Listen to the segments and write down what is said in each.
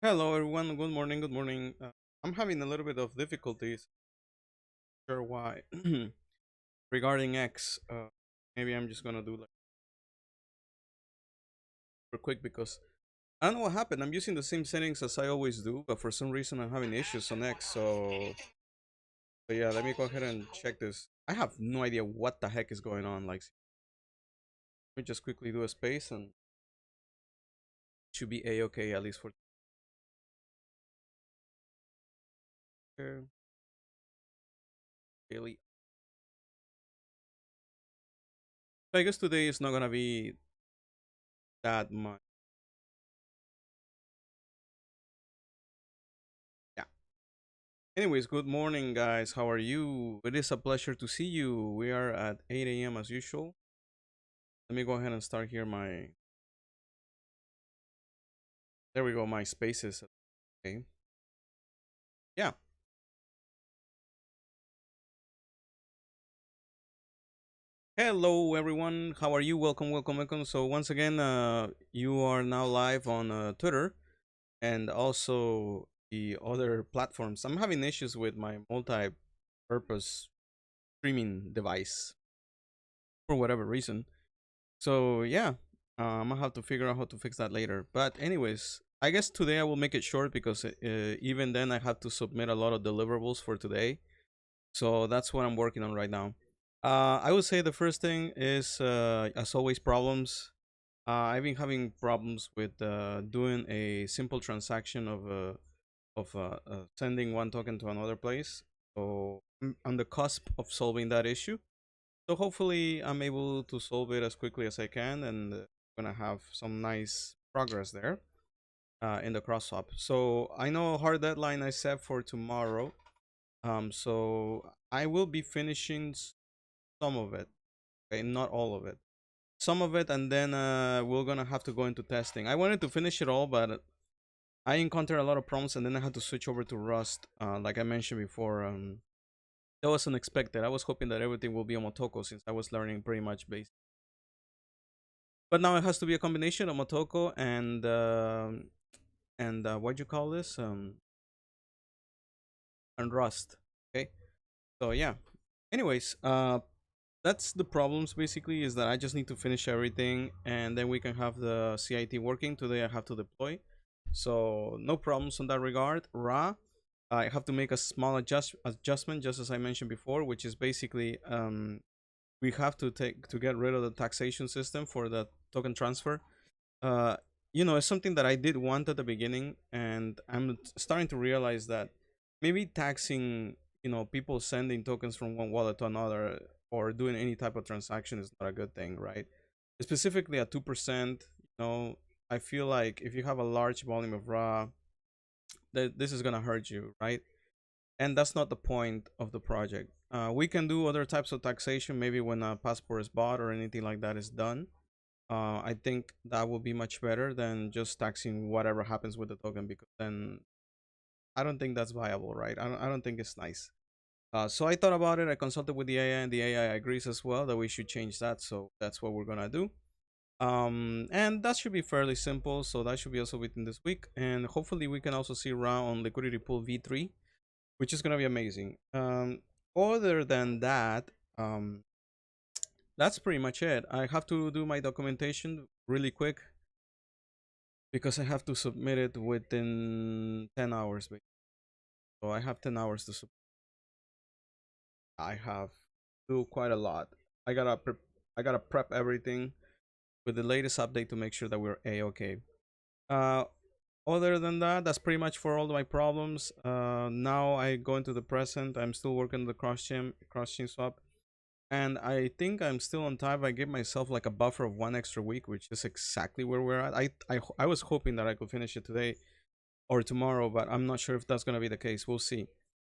Hello everyone, good morning, good morning. I'm having a little bit of difficulties, sure why. Regarding X, maybe I'm just gonna do like super quick because I don't know what happened. I'm using the same settings as I always do, but for some reason I'm having issues on X. So yeah, let me go ahead and check this. I have no idea what the heck is going on. Like, let me just quickly do a space and it should be a-okay at least for daily. I guess today is not gonna be that much. Yeah. Anyways, good morning, guys. How are you? It is a pleasure to see you. We are at 8 a.m. as usual. Let me go ahead and start here my. There we go, my spaces. Okay. Yeah. Hello, everyone. How are you? Welcome, welcome, welcome. So, once again, you are now live on Twitter and also the other platforms. I'm having issues with my multi purpose streaming device for whatever reason. So yeah, I'm gonna have to figure out how to fix that later. But anyways, I guess today I will make it short because even then I have to submit a lot of deliverables for today. So that's what I'm working on right now. I would say the first thing is, as always, problems. I've been having problems with doing a simple transaction of sending one token to another place. So I'm on the cusp of solving that issue. So hopefully I'm able to solve it as quickly as I can, and gonna have some nice progress there in the cross swap. So I know a hard deadline I set for tomorrow. So I will be finishing some of it, okay, not all of it, some of it, and then we're gonna have to go into testing. I wanted to finish it all, but I encountered a lot of problems, and then I had to switch over to Rust, like I mentioned before. That was unexpected. I was hoping that everything will be on Motoko since I was learning pretty much basic. But now it has to be a combination of Motoko and what do you call this, and Rust. Okay, so yeah. Anyways, that's the problems basically, is that I just need to finish everything and then we can have the CIT working. Today I have to deploy, so no problems on that regard. I have to make a small adjustment, just as I mentioned before, which is basically we have to get rid of the taxation system for the token transfer. uh it's something that I did want at the beginning, and I'm starting to realize that maybe taxing, people sending tokens from one wallet to another or doing any type of transaction is not a good thing, right? Specifically at 2%. I feel like if you have a large volume of raw, that this is going to hurt you, right? And that's not the point of the project. We can do other types of taxation, maybe when a passport is bought or anything like that is done. I think that will be much better than just taxing whatever happens with the token, because then I don't think that's viable, right? I don't think it's nice. So I thought about it. I consulted with the AI, and the AI agrees as well that we should change that. So that's what we're gonna do. And that should be fairly simple. So that should be also within this week, and hopefully we can also see Ra on Liquidity Pool V3, which is gonna be amazing. Other than that, that's pretty much it. I have to do my documentation really quick because I have to submit it within 10 hours. So I have 10 hours to submit. I have to do quite a lot. I gotta prep everything with the latest update to make sure that we're a-okay. Uh, Other than that, that's pretty much for all my problems. Now I go into the present. I'm still working the cross chain swap, and I think I'm still on time. I gave myself like a buffer of 1 extra week, which is exactly where we're at. I was hoping that I could finish it today or tomorrow, but I'm not sure if that's gonna be the case. We'll see.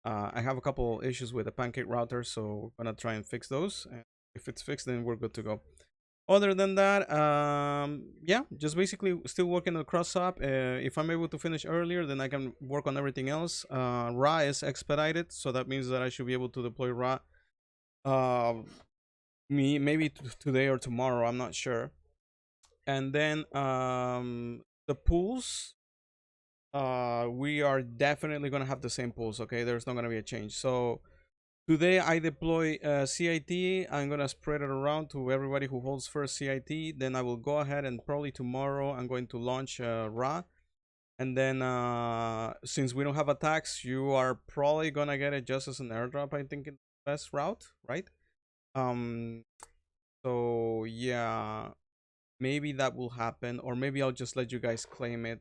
I have a couple issues with the pancake router, so we're gonna try and fix those. And if it's fixed, then we're good to go. Other than that, yeah, just basically still working on cross up. If I'm able to finish earlier, then I can work on everything else. Ra is expedited, so that means that I should be able to deploy Ra. Uh, maybe today or tomorrow. I'm not sure. And then the pools. we are definitely gonna have the same pools. Okay, there's not gonna be a change. So today I deploy CIT. I'm gonna spread it around to everybody who holds first CIT. Then I will go ahead and probably tomorrow I'm going to launch RA. And then since we don't have attacks, you are probably gonna get it just as an airdrop. I think it's the best route, right? Um. So yeah, maybe that will happen, or maybe I'll just let you guys claim it.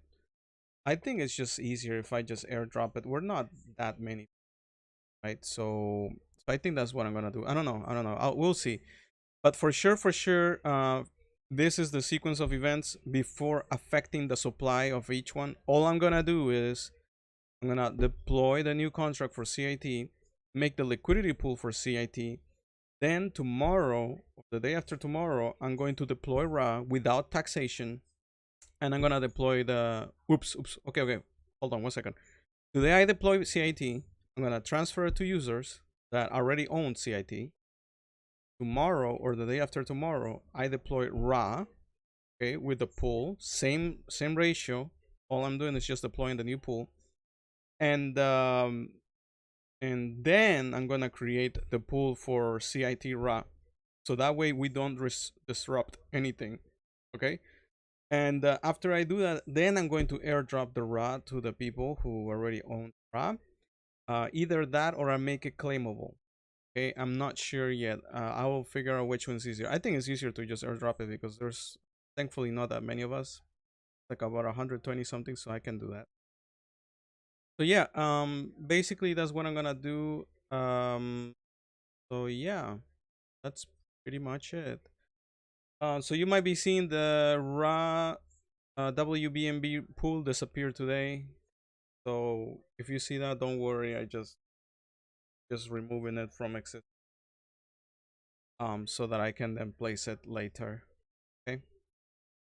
I think it's just easier if I just airdrop it. We're not that many, right? So I think that's what I'm gonna do. I don't know. I don't know. We'll see. But for sure, this is the sequence of events before affecting the supply of each one. All I'm gonna do is I'm gonna deploy the new contract for CIT, make the liquidity pool for CIT. Then tomorrow, or the day after tomorrow, I'm going to deploy RA without taxation, and I'm gonna deploy the oops. Okay. Hold on 1 second. Today I deploy CIT. I'm gonna transfer it to users that already own CIT. Tomorrow or the day after tomorrow, I deploy RA, okay, with the pool, same ratio. All I'm doing is just deploying the new pool, and then I'm gonna create the pool for CIT RA, so that way we don't disrupt anything, okay. And after I do that, then I'm going to airdrop the RA to the people who already own RA. Either that or I make it claimable. Okay, I'm not sure yet. I will figure out which one's easier. I think it's easier to just airdrop it because there's thankfully not that many of us, like about 120 something, so I can do that. So yeah, basically that's what I'm gonna do. So yeah, that's pretty much it. So you might be seeing the raw WBNB pool disappear today. So if you see that, don't worry. I just removing it from exit, so that I can then place it later. Okay.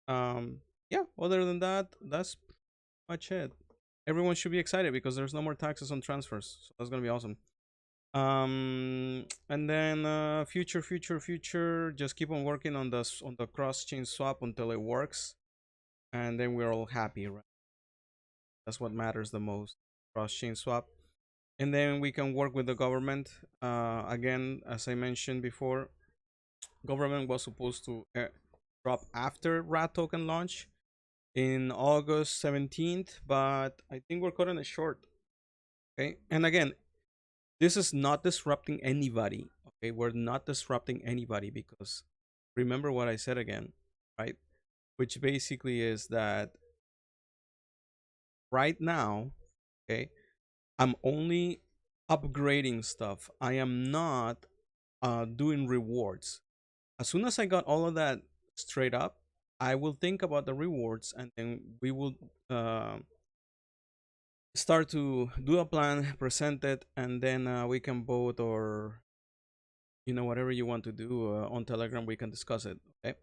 Yeah. Other than that, that's much it. Everyone should be excited because there's no more taxes on transfers. So that's gonna be awesome. And then future. Just keep on working on the cross chain swap until it works, and then we're all happy, right? That's what matters the most. Cross chain swap, and then we can work with the government. Again, as I mentioned before, government was supposed to drop after rat token launch in August 17th, but I think we're cutting it short. Okay, and again, this is not disrupting anybody. Okay, we're not disrupting anybody because remember what I said again, right? Which basically is that right now, okay, I'm only upgrading stuff. I am not doing rewards. As soon as I got all of that straight up, I will think about the rewards, and then we will start to do a plan, present it, and then we can vote, or whatever you want to do on Telegram. We can discuss it, okay?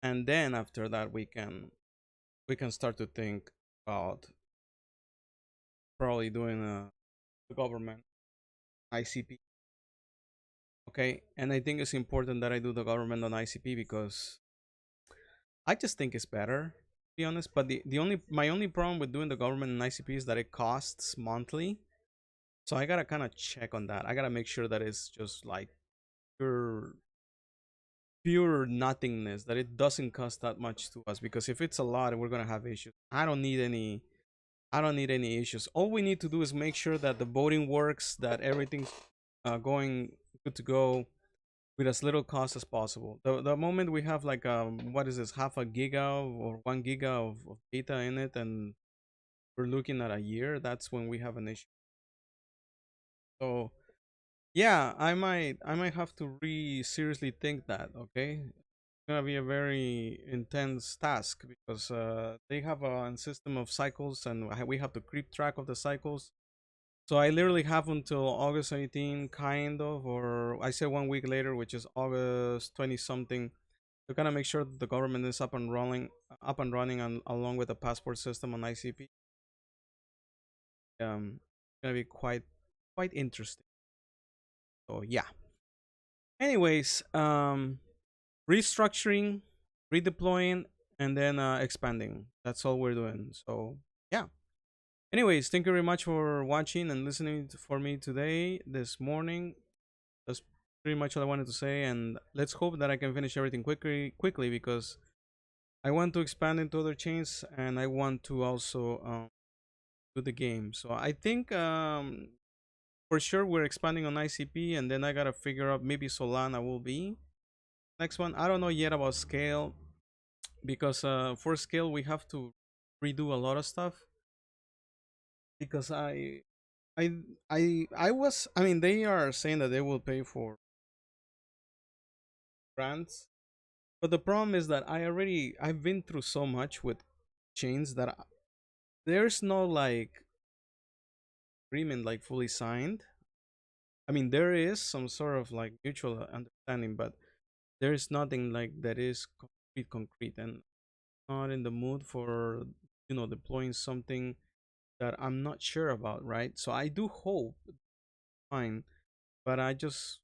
And then after that, we can start to think about probably doing the government ICP. Okay, and I think it's important that I do the government on ICP because I just think it's better, to be honest. But the only my only problem with doing the government on ICP is that it costs monthly. So I gotta kind of check on that. I gotta make sure that it's just like pure nothingness, that it doesn't cost that much to us, because if it's a lot, we're gonna have issues. I don't need any issues. All we need to do is make sure that the voting works, that everything's going good to go with as little cost as possible. The moment we have like what is this, half a giga or 1 giga of data in it, and we're looking at a year, that's when we have an issue. So yeah, I might have to seriously think that. Okay, it's gonna be a very intense task because they have a system of cycles, and we have to keep track of the cycles. So I literally have until August 18, kind of, or I say 1 week later, which is August 20 something, to kind of make sure that the government is up and running, and along with the passport system on ICP. It's gonna be quite interesting. So yeah. Anyways, restructuring, redeploying, and then expanding. That's all we're doing. So yeah. Anyways, thank you very much for watching and listening for me today, this morning. That's pretty much all I wanted to say, and let's hope that I can finish everything quickly because I want to expand into other chains and I want to also do the game. So I think for sure we're expanding on ICP, and then I gotta figure out maybe Solana will be next one. I don't know yet about scale because for scale we have to redo a lot of stuff because I I mean they are saying that they will pay for grants, but the problem is that I've been through so much with chains that there's no like agreement like fully signed. I mean there is some sort of like mutual understanding, but there is nothing like that is concrete, and not in the mood for deploying something that I'm not sure about, right? So I do hope fine, but I just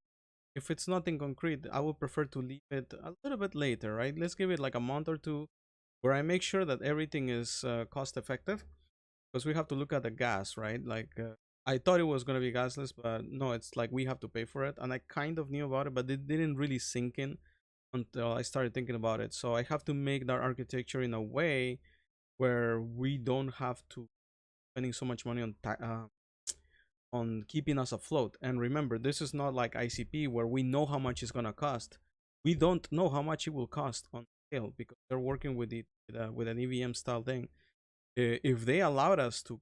if it's nothing concrete, I would prefer to leave it a little bit later, right? Let's give it like a month or two where I make sure that everything is cost effective because we have to look at the gas, right? Like I thought it was going to be gasless, but no, it's like we have to pay for it. And I kind of knew about it, but it didn't really sink in until I started thinking about it. So I have to make that architecture in a way where we don't have to spending so much money on keeping us afloat. And remember, this is not like ICP where we know how much it's gonna cost. We don't know how much it will cost on scale because they're working with it with an EVM style thing. If they allowed us to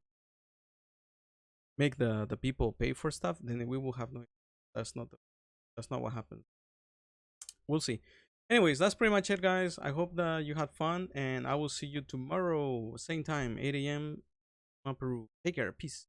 make the people pay for stuff, then we will have no. That's not that's not what happens. We'll see. Anyways, that's pretty much it, guys. I hope that you had fun, and I will see you tomorrow, same time, 8 a.m. Peru. Take care. Peace.